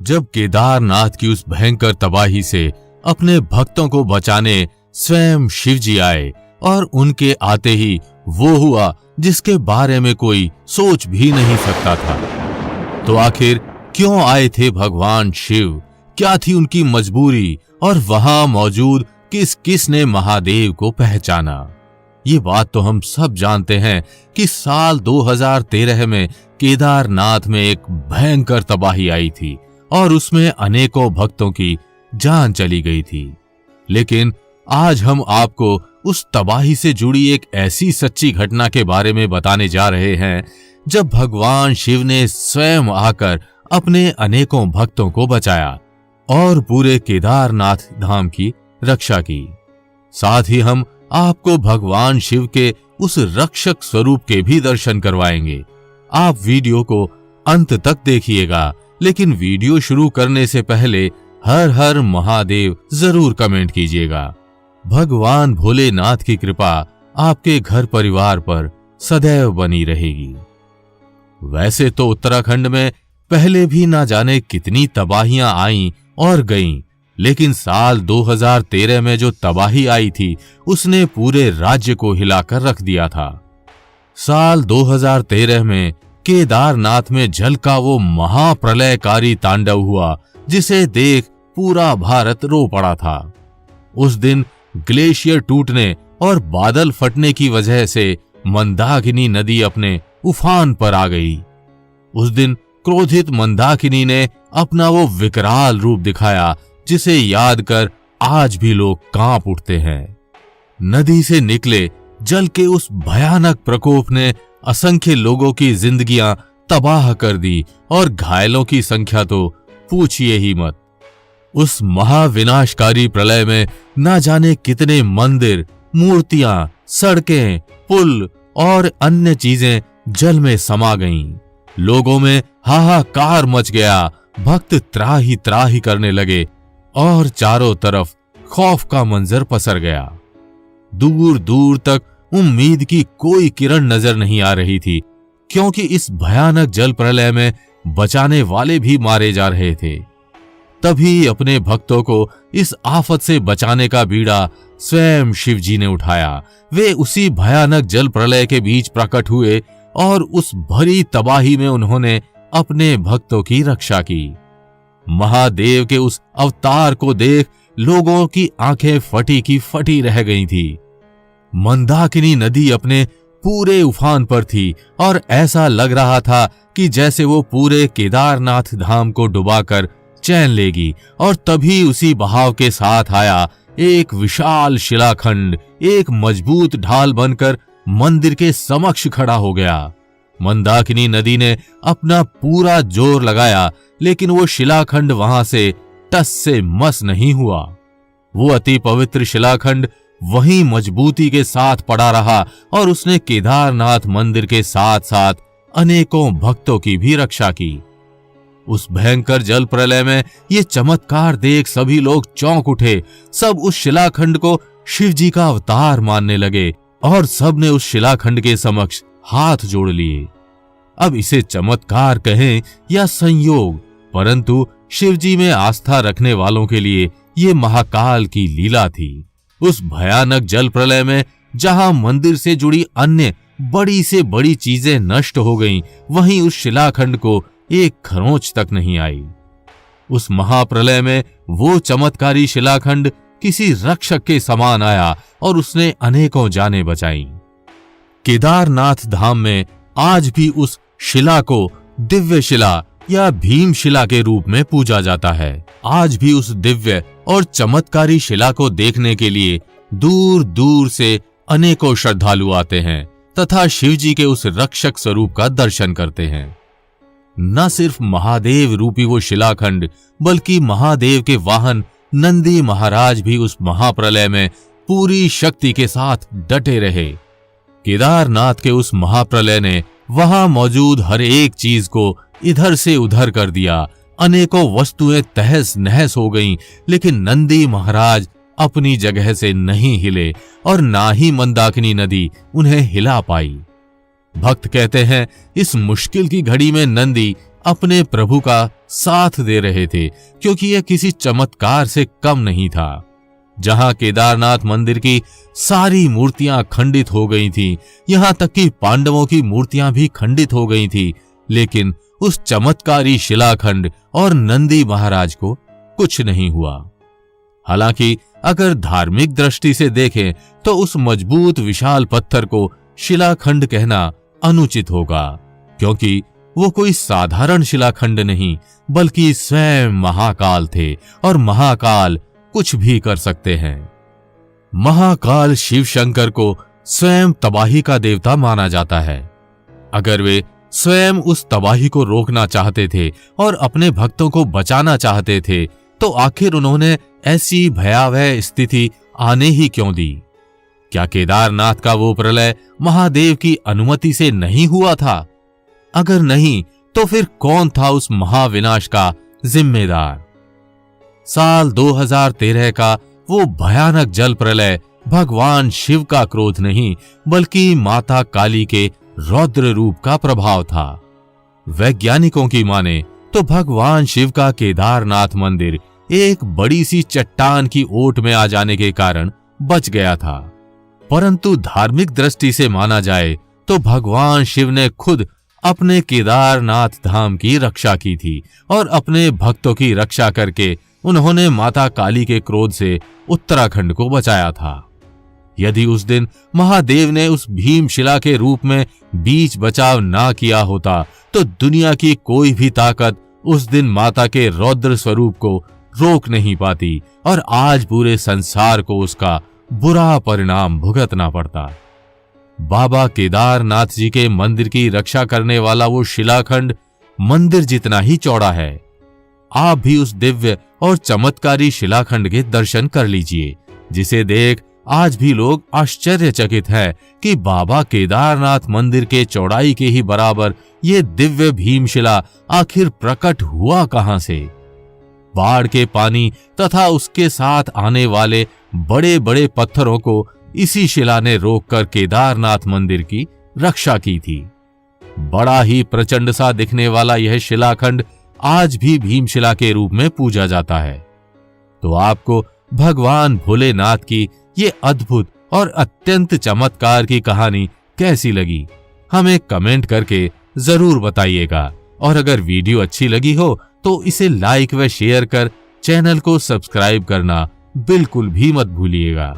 जब केदारनाथ की उस भयंकर तबाही से अपने भक्तों को बचाने स्वयं शिव जी आए और उनके आते ही वो हुआ जिसके बारे में कोई सोच भी नहीं सकता था। तो आखिर क्यों आए थे भगवान शिव? क्या थी उनकी मजबूरी? और वहां मौजूद किस किस ने महादेव को पहचाना? ये बात तो हम सब जानते हैं कि साल 2013 में केदारनाथ में एक भयंकर तबाही आई थी और उसमें अनेकों भक्तों की जान चली गई थी। लेकिन आज हम आपको उस तबाही से जुड़ी एक ऐसी सच्ची घटना के बारे में बताने जा रहे हैं जब भगवान शिव ने स्वयं आकर अपने अनेकों भक्तों को बचाया और पूरे केदारनाथ धाम की रक्षा की। साथ ही हम आपको भगवान शिव के उस रक्षक स्वरूप के भी दर्शन करवाएंगे। आप वीडियो को अंत तक देखिएगा, लेकिन वीडियो शुरू करने से पहले हर हर महादेव जरूर कमेंट कीजिएगा। भगवान भोलेनाथ की कृपा आपके घर परिवार पर सदैव बनी रहेगी। वैसे तो उत्तराखंड में पहले भी ना जाने कितनी तबाहियां आईं और गईं, लेकिन साल 2013 में जो तबाही आई थी उसने पूरे राज्य को हिलाकर रख दिया था। साल 2013 में केदारनाथ में जल का वो महाप्रलयकारी तांडव हुआ जिसे देख पूरा भारत रो पड़ा था। उस दिन ग्लेशियर टूटने और बादल फटने की वजह से मंदाकिनी नदी अपने उफान पर आ गई। उस दिन क्रोधित मंदाकिनी ने अपना वो विकराल रूप दिखाया जिसे याद कर आज भी लोग कांप उठते हैं। नदी से निकले जल के उस भयानक प्रकोप ने असंख्य लोगों की जिंदगियां तबाह कर दी और घायलों की संख्या तो पूछिए ही मत। उस महाविनाशकारी प्रलय में ना जाने कितने मंदिर, मूर्तियां, सड़कें, पुल और अन्य चीजें जल में समा गईं। लोगों में हाहाकार मच गया। भक्त त्राही त्राही करने लगे और चारों तरफ खौफ का मंजर पसर गया। दूर दूर तक उम्मीद की कोई किरण नजर नहीं आ रही थी, क्योंकि इस भयानक जल प्रलय में बचाने वाले भी मारे जा रहे थे। तभी अपने भक्तों को इस आफत से बचाने का बीड़ा स्वयं शिव जी ने उठाया। वे उसी भयानक जल प्रलय के बीच प्रकट हुए और उस भरी तबाही में उन्होंने अपने भक्तों की रक्षा की। महादेव के उस अवतार को देख लोगों की आंखें फटी की फटी रह गई थी। मंदाकिनी नदी अपने पूरे उफान पर थी और ऐसा लग रहा था कि जैसे वो पूरे केदारनाथ धाम को डुबाकर चैन लेगी। और तभी उसी बहाव के साथ आया एक विशाल शिलाखंड, एक मजबूत ढाल बनकर मंदिर के समक्ष खड़ा हो गया। मंदाकिनी नदी ने अपना पूरा जोर लगाया, लेकिन वो शिलाखंड वहां से टस से मस नहीं हुआ। वो अति पवित्र शिलाखंड वहीं मजबूती के साथ पड़ा रहा और उसने केदारनाथ मंदिर के साथ साथ अनेकों भक्तों की भी रक्षा की। उस भयंकर जल प्रलय में ये चमत्कार देख सभी लोग चौंक उठे। सब उस शिलाखंड को शिव जी का अवतार मानने लगे और सब ने उस शिलाखंड के समक्ष हाथ जोड़ लिए। अब इसे चमत्कार कहें या संयोग, परंतु शिव जी में आस्था रखने वालों के लिए ये महाकाल की लीला थी। उस भयानक जल प्रलय में जहां मंदिर से जुड़ी अन्य बड़ी से बड़ी चीजें नष्ट हो गईं, वहीं उस शिलाखंड को एक खरोंच तक नहीं आई। उस महाप्रलय में वो चमत्कारी शिलाखंड किसी रक्षक के समान आया और उसने अनेकों जानें बचाईं। केदारनाथ धाम में आज भी उस शिला को दिव्य शिला या भीम शिला के रूप में पूजा जाता है। आज भी उस दिव्य और चमत्कारी शिला को देखने के लिए दूर दूर से अनेकों श्रद्धालु आते हैं तथा शिव जी के उस रक्षक स्वरूप का दर्शन करते हैं। न सिर्फ महादेव रूपी वो शिलाखंड, बल्कि महादेव के वाहन नंदी महाराज भी उस महाप्रलय में पूरी शक्ति के साथ डटे रहे। केदारनाथ के उस महाप्रलय ने वहां मौजूद हर एक चीज को इधर से उधर कर दिया। अनेकों वस्तुएं तहस नहस हो गईं, लेकिन नंदी महाराज अपनी जगह से नहीं हिले और ना ही मंदाकिनी नदी उन्हें हिला पाई। भक्त कहते हैं इस मुश्किल की घड़ी में नंदी अपने प्रभु का साथ दे रहे थे, क्योंकि यह किसी चमत्कार से कम नहीं था। जहां केदारनाथ मंदिर की सारी मूर्तियां खंडित हो गई थीं, यहां तक कि पांडवों की मूर्तियां भी खंडित हो गई थीं, लेकिन उस चमत्कारी शिलाखंड और नंदी महाराज को कुछ नहीं हुआ। हालांकि अगर धार्मिक दृष्टि से देखें तो उस मजबूत विशाल पत्थर को शिलाखंड कहना अनुचित होगा, क्योंकि वो कोई साधारण शिलाखंड नहीं बल्कि स्वयं महाकाल थे, और महाकाल कुछ भी कर सकते हैं। महाकाल शिव शंकर को स्वयं तबाही का देवता माना जाता है। अगर वे स्वयं उस तबाही को रोकना चाहते थे और अपने भक्तों को बचाना चाहते थे, तो आखिर उन्होंने ऐसी भयावह स्थिति आने ही क्यों दी? क्या केदारनाथ का वो प्रलय महादेव की अनुमति से नहीं हुआ था? अगर नहीं, तो फिर कौन था उस महाविनाश का जिम्मेदार? साल 2013 का वो भयानक जल प्रलय भगवान शिव का क्रोध नहीं बल्कि माता काली के रौद्र रूप का प्रभाव था। वैज्ञानिकों की माने तो भगवान शिव का केदारनाथ मंदिर एक बड़ी सी चट्टान की ओट में आ जाने के कारण बच गया था, परंतु धार्मिक दृष्टि से माना जाए तो भगवान शिव ने खुद अपने केदारनाथ धाम की रक्षा की थी, और अपने भक्तों की रक्षा करके उन्होंने माता काली के क्रोध से उत्तराखंड को बचाया था। यदि उस दिन महादेव ने उस भीमशिला के रूप में बीच बचाव ना किया होता, तो दुनिया की कोई भी ताकत उस दिन माता के रौद्र स्वरूप को रोक नहीं पाती, और आज पूरे संसार को उसका बुरा परिणाम भुगतना पड़ता। बाबा केदारनाथ जी के मंदिर की रक्षा करने वाला वो शिलाखंड मंदिर जितना ही चौड़ा है। आप भी उस दिव्य और चमत्कारी शिलाखंड के दर्शन कर लीजिए, जिसे देख आज भी लोग आश्चर्यचकित हैं कि बाबा केदारनाथ मंदिर के चौड़ाई के ही बराबर ये दिव्य भीमशिला आखिर प्रकट हुआ कहां से? बाढ़ के पानी तथा उसके साथ आने वाले बड़े बड़े पत्थरों को इसी शिला ने रोककर केदारनाथ मंदिर की रक्षा की थी। बड़ा ही प्रचंड सा दिखने वाला यह शिलाखंड आज भी भीमशिला के रूप में पूजा जाता है। तो आपको भगवान भोलेनाथ की ये अद्भुत और अत्यंत चमत्कार की कहानी कैसी लगी, हमें कमेंट करके जरूर बताइएगा। और अगर वीडियो अच्छी लगी हो तो इसे लाइक व शेयर कर चैनल को सब्सक्राइब करना बिल्कुल भी मत भूलिएगा।